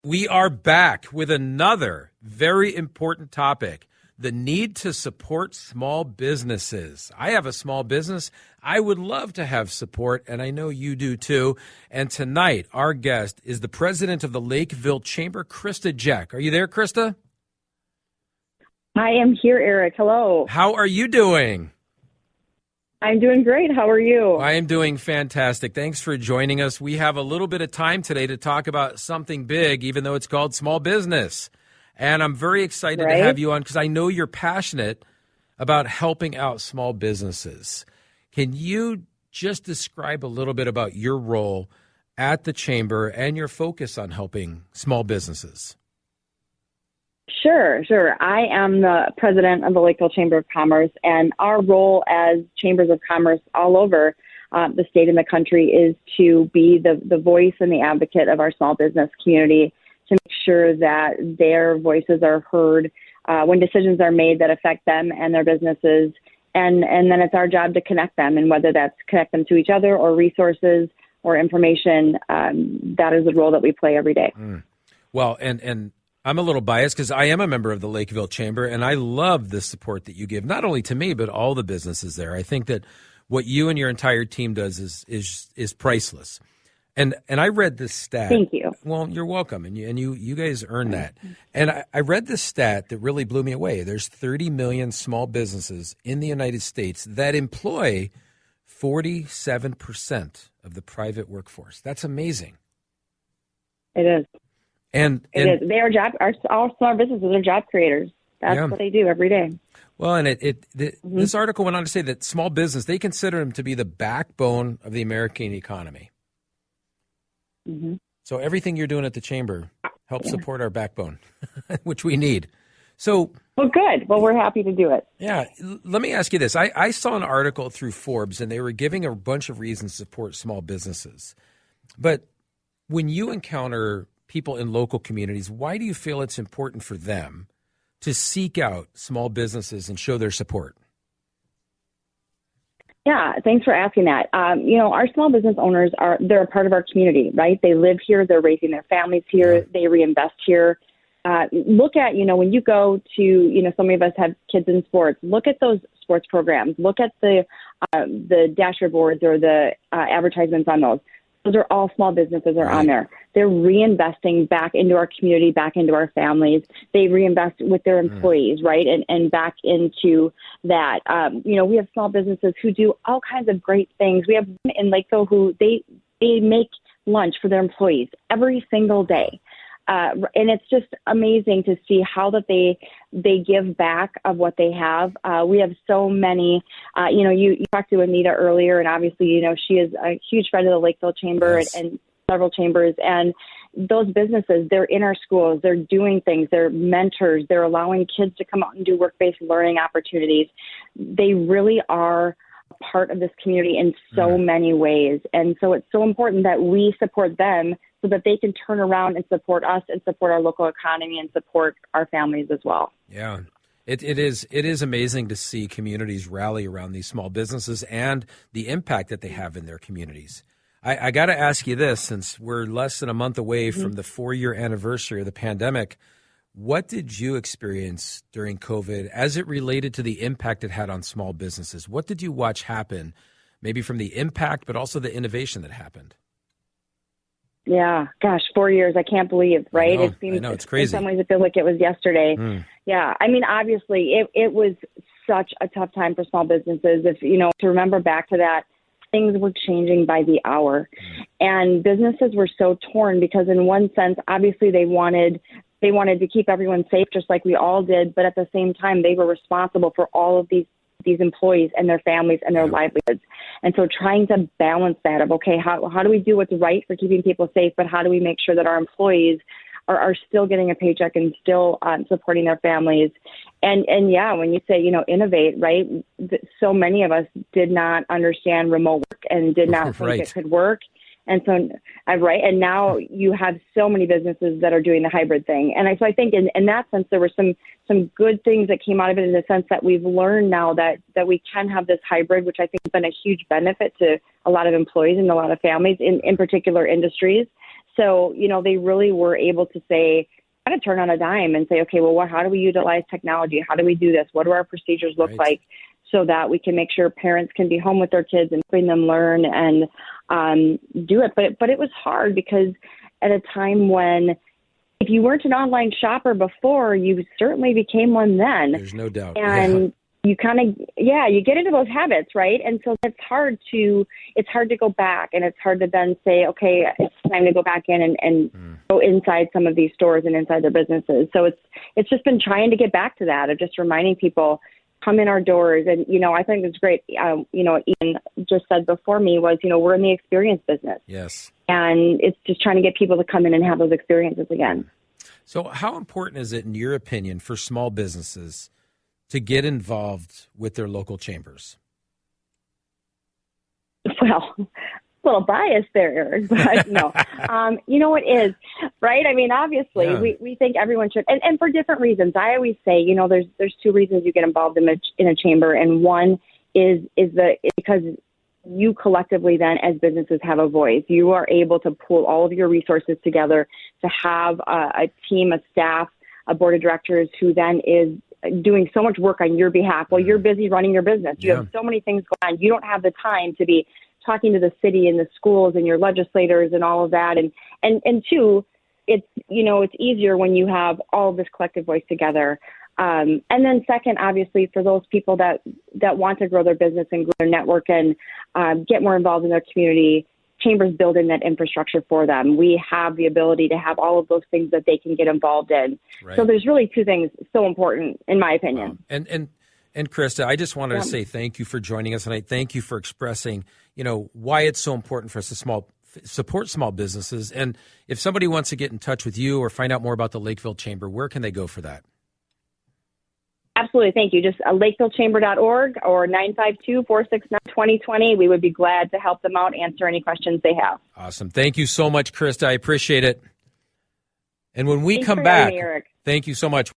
We are back with another very important topic, the need to support small businesses. I have a small business. I would love to have support, and I know you do too. And tonight, our guest is the president of the Lakeville Chamber, Krista Jeck. Are you there, Krista? I am here, Eric. Hello. How are you doing? I'm doing great. How are you? I am doing fantastic. Thanks for joining us. We have a little bit of time today to talk about something big, even though it's called small business. And I'm very excited to have you on because I know you're passionate about helping out small businesses. Can you just describe a little bit about your role at the Chamber and your focus on helping small businesses? Sure. I am the president of the Lakeville Chamber of Commerce, and our role as chambers of commerce all over the state and the country is to be the voice and the advocate of our small business community to make sure that their voices are heard when decisions are made that affect them and their businesses. And then it's our job to connect them, and whether that's connect them to each other or resources or information, that is the role that we play every day. Well, and I'm a little biased because I am a member of the Lakeville Chamber, and I love the support that you give, not only to me, but all the businesses there. I think that what you and your entire team does is priceless. And I read this stat. Thank you. Well, you're welcome, and you guys earn that. And I read this stat that really blew me away. There's 30 million small businesses in the United States that employ 47% of the private workforce. That's amazing. It is. And it is. They are all small businesses are job creators. That's what they do every day. Well, and this article went on to say that small business, they consider them to be the backbone of the American economy. Mm-hmm. So everything you're doing at the Chamber helps support our backbone, which we need. So, well, good. Well, we're happy to do it. Yeah. Let me ask you this. I saw an article through Forbes, and they were giving a bunch of reasons to support small businesses. But when you encounter people in local communities, why do you feel it's important for them to seek out small businesses and show their support? Yeah, thanks for asking that. Our small business owners they're a part of our community, right? They live here, they're raising their families here, they reinvest here. Look at, when you go to, so many of us have kids in sports, look at those sports programs, look at the dashboard boards or the advertisements on those. Those are all small businesses are on there. They're reinvesting back into our community, back into our families. They reinvest with their employees, right? And back into that. We have small businesses who do all kinds of great things. We have in Lakeville who they make lunch for their employees every single day. And it's just amazing to see how that they give back of what they have. We have so many, you talked to Anita earlier, and obviously, she is a huge friend of the Lakeville Chamber and several chambers. And those businesses, they're in our schools, they're doing things, they're mentors, they're allowing kids to come out and do work-based learning opportunities. They really are part of this community in so many ways. And so it's so important that we support them so that they can turn around and support us and support our local economy and support our families as well. Yeah. It is amazing to see communities rally around these small businesses and the impact that they have in their communities. I got to ask you this, since we're less than a month away from the 4-year anniversary of the pandemic, what did you experience during COVID as it related to the impact it had on small businesses? What did you watch happen, maybe from the impact, but also the innovation that happened? Yeah, gosh, 4 years. I can't believe, right? I know, it's crazy. In some ways, it feels like it was yesterday. Yeah, I mean, obviously, it was such a tough time for small businesses. If, to remember back to that, things were changing by the hour. And businesses were so torn because in one sense, obviously, they wanted to keep everyone safe, just like we all did. But at the same time, they were responsible for all of these employees and their families and their livelihoods. And so trying to balance that of, okay, how do we do what's right for keeping people safe, but how do we make sure that our employees are still getting a paycheck and still supporting their families? And yeah, when you say, innovate, right, so many of us did not understand remote work and did not think it could work. And so, right, and now you have so many businesses that are doing the hybrid thing. And so I think in that sense, there were some good things that came out of it in the sense that we've learned now that we can have this hybrid, which I think has been a huge benefit to a lot of employees and a lot of families in particular industries. So, they really were able to say, kind of turn on a dime and say, okay, well, how do we utilize technology? How do we do this? What do our procedures look like so that we can make sure parents can be home with their kids and bring them learn and do it? But it was hard because at a time when if you weren't an online shopper before, you certainly became one then. There's no doubt. And you kind of, you get into those habits, right? And so it's hard to go back, and it's hard to then say, okay, it's time to go back in and go inside some of these stores and inside their businesses. So it's just been trying to get back to that, of just reminding people, come in our doors. And, I think it's great. Ian just said before me was, we're in the experience business. Yes. And it's just trying to get people to come in and have those experiences again. So how important is it, in your opinion, for small businesses to get involved with their local chambers? Well, a little biased there, Eric, but no. It is, right? I mean, obviously, we think everyone should, and for different reasons. I always say, there's two reasons you get involved in a chamber, and one is because you collectively then, as businesses, have a voice. You are able to pull all of your resources together to have a team, a staff, a board of directors who then is doing so much work on your behalf while you're busy running your business. You have so many things going on. You don't have the time to be talking to the city and the schools and your legislators and all of that. And two, it's easier when you have all of this collective voice together. And then second, obviously, for those people that want to grow their business and grow their network and get more involved in their community, chambers build in that infrastructure for them. We have the ability to have all of those things that they can get involved in. Right. So there's really two things so important, in my opinion. And Krista, I just wanted to say thank you for joining us tonight. Thank you for expressing, why it's so important for us to support small businesses. And if somebody wants to get in touch with you or find out more about the Lakeville Chamber, where can they go for that? Absolutely. Thank you. Just lakevillechamber.org or 952-469-2020. We would be glad to help them out, answer any questions they have. Awesome. Thank you so much, Krista. I appreciate it. And when we Thanks come for back, having me, Eric. Thank you so much.